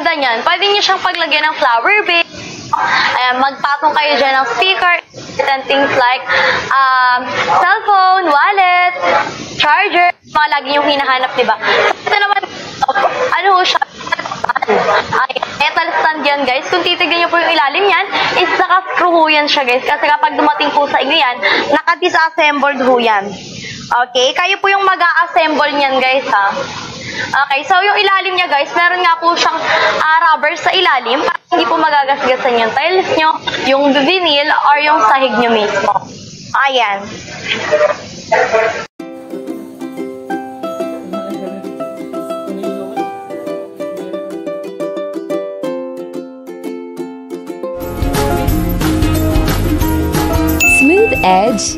Ganda niyan. Pwede niyo siyang paglagyan ng flower base. Ayan, magpatong kayo dyan ng speaker and things like cellphone, wallet, charger, mga lagi yung hinahanap, diba? Ito naman, ano ho siya? Ay, metal stand yan, guys. Kung titignan nyo po yung ilalim yan, is naka-screw ho yan siya, guys. Kasi kapag dumating po sa inyo yan, naka-disassembled ho yan. Okay? Kayo po yung mag-a-assemble niyan, guys, ha? Okay, so yung ilalim niya, guys, meron nga po siyang rubber sa ilalim para hindi po magagasgasan yung tiles nyo, yung vinyl, or yung sahig nyo mismo. Ayan. Smooth edge